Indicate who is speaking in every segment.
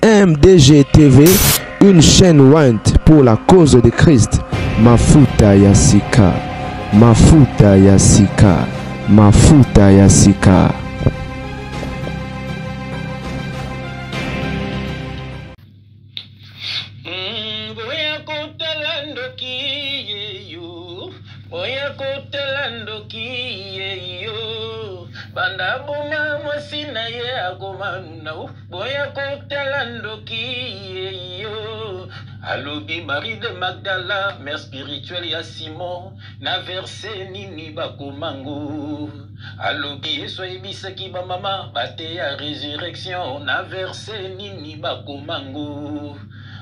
Speaker 1: MDG TV, une chaîne Went pour la cause de Christ. Mafuta Yasika, Mafuta Yasika, Mafuta Yasika.
Speaker 2: Alobi Marie de Magdala, mère spirituelle ya Simon, na verse nini bakomango. Alobi Esoy bisaki ba mama, bate ya résurrection, na verse nini bakomango.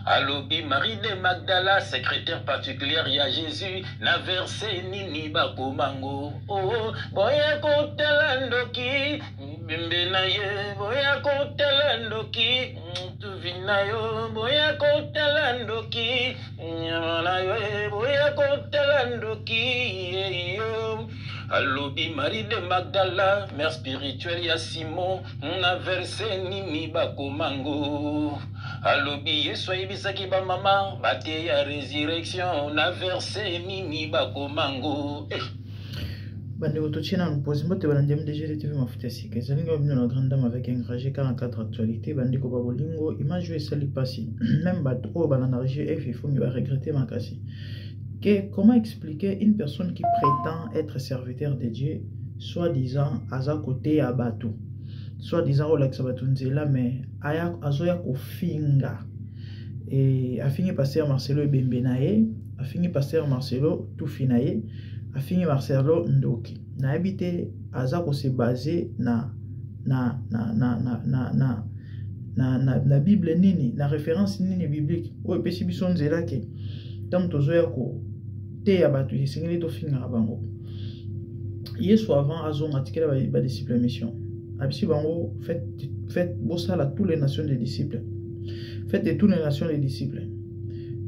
Speaker 2: Alobi Marie de Magdala, secrétaire particulière ya Jésus, na verse nini bakomango. Oh, boya kotela ndoki, bimbe na ye, boya kotela ndoki, tuvina yo, boya kotela ndoki, nyamana yo, boya kotela ndoki, yo. Alobi Marie de Magdala, mère spirituelle ya Simon, na verse nini bakomango. Alobi Yesu bisaki ba mama, bate ya résurrection, na verse nini bakomango.
Speaker 3: Bande autochina nous pose mbote bande MDG TV Mafuta Yasika. Zalinga bino na grande dame avec un ragé 44 actualité bande ko babolingo image et sali passé. Même bato o bana ragé F il faut me regretter makasi. Comment expliquer une personne qui prétend être serviteur de Dieu, soi-disant à sa côté à bateau, soi-disant au lac Sabatunzela, mais aya azoya ko finga et a fini pasteur Marcelo Bembenaye, a fini pasteur Marcelo Toufinaye, a fini Marcelo Ndoki. Na habité aza ko se baser na Bible nini, na référence nini biblique. O pesi bison zela ke tam tozoya ko te ya batu yesengeli to finga bango. Yesu avant azon atikela ba disciple mission. Abisi bango faites bossala toutes les nations des disciples. Faites de toutes les nations des disciples.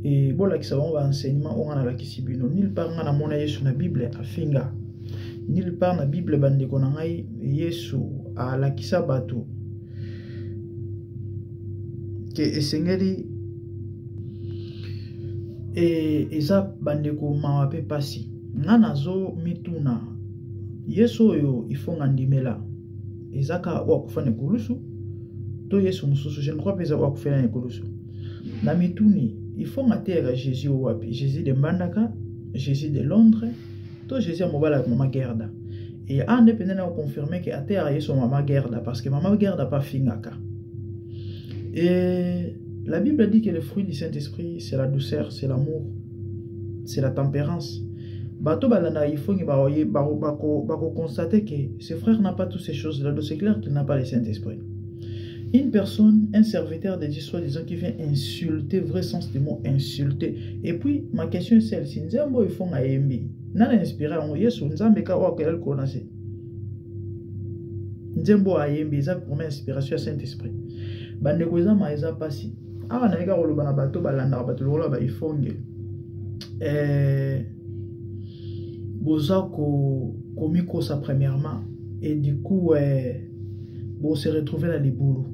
Speaker 3: Et bon là qui savons va enseignement on a la kisibino nulle part na mona Yesu na Bible a finga. Nulle part na Bible bande ko ngai Yesu a la kisabatu. Que esengeli et eza bande ko mawape pasi. Ngana zo mituna. Yesu yo ifonga ndimela. Ezaka wakufanya kulusu to Yesu mususu je ne crois pas eza wakufanya kulusu na mituni il faut matera Jésus wapi Jésus de Mbandaka, Jésus de Londres, to Jésus mobala mama Gerda et indépendamment on confirmer que atera Yesu mama Gerda parce que mama Gerda pas fingaka. Et la Bible dit que le fruit du Saint-Esprit c'est la douceur, c'est l'amour, c'est la tempérance. Bato balana il faut constater que ce frère n'a pas toutes ces choses là, donc c'est clair qu'il n'a pas le Saint-Esprit. Une personne, un serviteur de Dieu, soi-disant qui vient insulter, vrai sens du mot insulter. Et puis ma question est celle-ci, Nzambo il faut ngaembi. Nana inspiré en Yesu, Nzambe ka wa kelel konase. Nzambo aembi, ça pour inspiration Saint-Esprit. Bande ko za ma eza pasi. Awa na eka koloba na bato balanda bato lola ba ifonge. Bozako komiko sa premièrement et du coup bon se retrouver dans les boulots.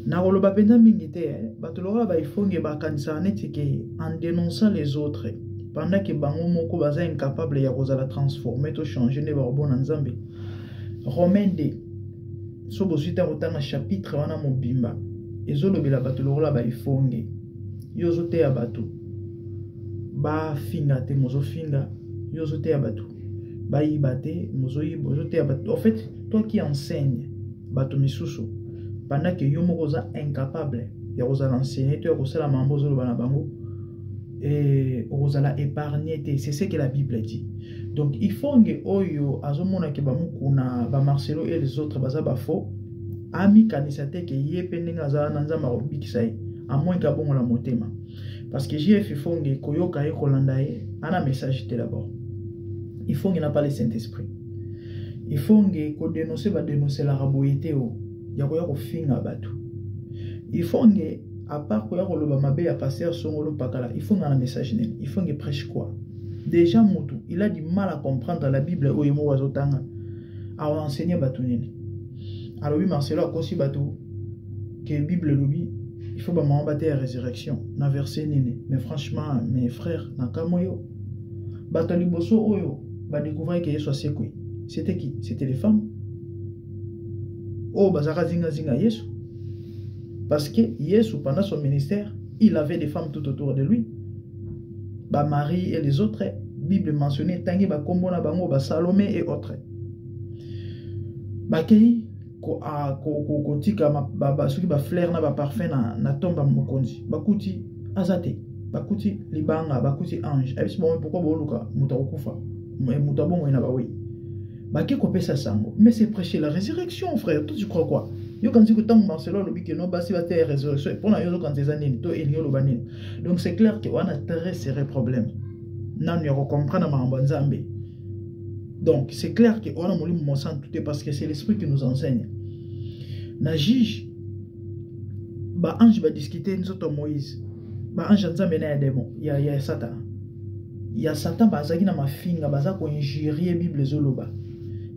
Speaker 3: Na koloba penda mingite batolora ba ifonge ba kanisa netike en dénonçant les autres pendant que bango moko baza incapable ya kozala transformer to changer ne ba bon nzambe. Romains 2 so bozita otanga chapitre wana mobimba ezolobela batolora ba ifonge yozote ya bato ba finga te mozo finga yozote ya bato ba ibate mozo yozote ya bato. En fait toi qui enseigne bato misusu pendant que yo moko za incapable ya kozala enseigner to ya kosala mambo zoloba na bango et kozala épargner te, c'est ce que la Bible dit. Donc il faut que oyo azomona ke bamukuna ba Marcelo et les autres baza ba faux ami kanisa te ke ye pendenga za nanza marobikisa à moins ka bongo la motema Parce que JF, il faut que Koyoka et Kolandaye, un message d'abord. Il faut qu'il n'a pas le Saint-Esprit. Il faut que dénoncer la raboïté. Il y a un fin à battre. Il faut que, à part que le mabé a passé son rôle pakala, il faut un message. Il faut qu'il prêche quoi. Déjà, Moutou, il a du mal à comprendre la Bible où il a enseigné Batounini. Alors, oui, Marcelo a aussi bateau que la Bible lobby. Il faut que la résurrection, na verset nini. Mais franchement, mes frères, na kamoyo, batali bosso oyo, ba découvrir que Yesu asekui. C'était qui? C'était les femmes. Oh, bazara zinga zinga Yesu. Parce que Yesu, pendant son ministère, il avait des femmes tout autour de lui. Ba Marie et les autres, Bible mentionnée, tangi ba kombona bango, ba Salomé et autres. Ba kei ko tika ba suki ba fleur na ba parfum na tomba mokonzi bakuti azate bakuti libanga bakuti ange et bon pourquoi boluka mutakufa mutabongo ina bawe baki ko pesa sango mais c'est prêcher la résurrection frère toi tu crois quoi yo quand tu tant Marcelo lobi que non basi ba terre résurrection pour na yo quand ces années to elio lo banini donc c'est clair que on a très sérieux problème nan yo comprendre ma mbanzambe. Donc, c'est clair qu'on a moulu mon sang tout parce que c'est l'esprit qui nous enseigne. Na juge, ba ange va discuter nous autres Moïse. Ba ange nza mena démon. Il y a Satan. Il y a Satan bazaki na ma finga baza ko injurier Bible zoloba.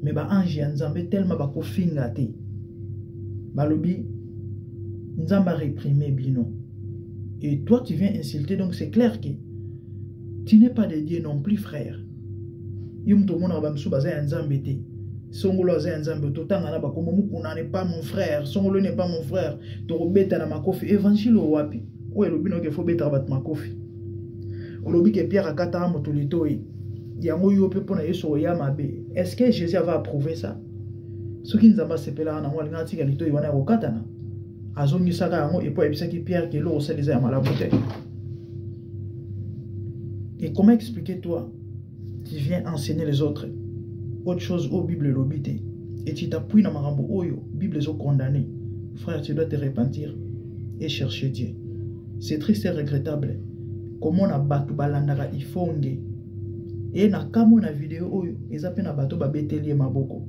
Speaker 3: Mais ba ange nzambe tellement ba ko finga te. Ba lobi nzamba réprimer bino. Et toi tu viens insulter, donc c'est clair que tu n'es pas de Dieu non plus, frère. Yum to mona ba msu baza nzambe te. Songolo za nzambe to tanga na ba ko mukuna n'est pas mon frère, Songolo n'est pas mon frère. To beta na makofi évangile wapi. O elobino ke fo beta bat makofi. Olobi ke Pierre akata moto litoi. Yango yo pe pona yeso ya mabe. Est-ce que Jésus va approuver ça? Ce qui nzamba sepela na ngwa ngati ka litoi wana ko katana. Azongi saka yango et po ebisaki Pierre ke lo osaliza ya malamu te. Et comment expliquer toi qui viens enseigner les autres autre chose au Bible l'obité et tu t'appuies dans marambo oyo Bible sont condamnés, frère, tu dois te repentir et chercher Dieu. C'est triste et regrettable comment on a battu balandara ifonge et na kamo na vidéo oyo ezape na bato ba beteli maboko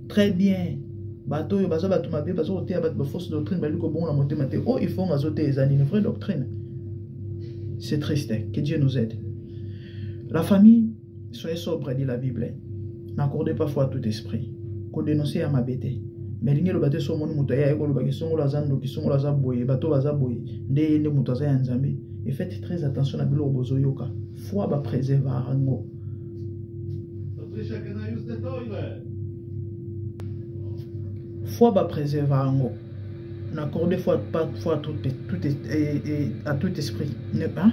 Speaker 3: très bien bato yo baza bato mabe bazo otea bato ba fausse doctrine ba liko bon na motema te oh il faut ngazote ezani une vraie doctrine. C'est triste, que Dieu nous aide. La famille, soyez sobre, dit la Bible. N'accordez pas foi à tout esprit. Qu'on dénonce à ma bête. Mais l'ingé le bâté sur mon moutaya et qu'on le bâté sur la zando qui sont la zaboye, bateau la zaboye, des moutaza en zambi. Et faites très attention à bilo bozoyoka. Foi va préserver à rango. Foi va préserver à rango. N'accordez pas foi à tout esprit. Hein?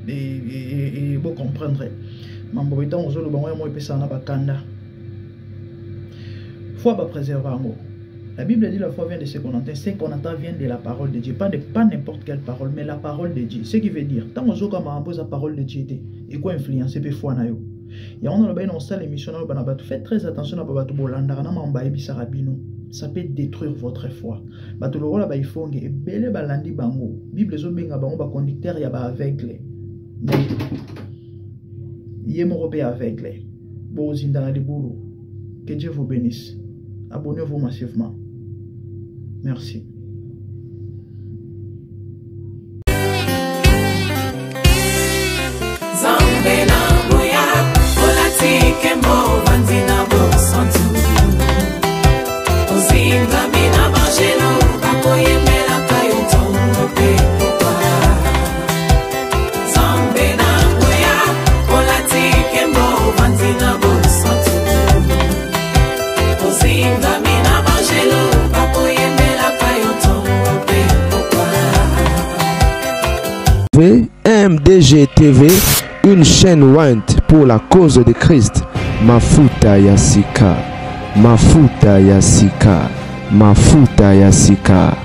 Speaker 3: Et vous comprendrez. Foi va préserver. La Bible dit la foi vient de ce qu'on entend. Ce qu'on entend vient de la parole de Dieu. Pas n'importe quelle parole, mais la parole de Dieu. Ce qui veut dire, tant que vous avez la parole de Dieu, et quoi influencer les foi. Il y a une salle émission, faites très attention à ce que vous ça peut détruire votre foi. La Bible est conducteur, il y a aveugle. Mais il y a aveugle. Que Dieu vous bénisse. Abonnez-vous massivement. Merci.
Speaker 1: MDG TV, une chaîne Went pour la cause de Christ. Mafuta Yasika, Mafuta Yasika, Mafuta Yasika.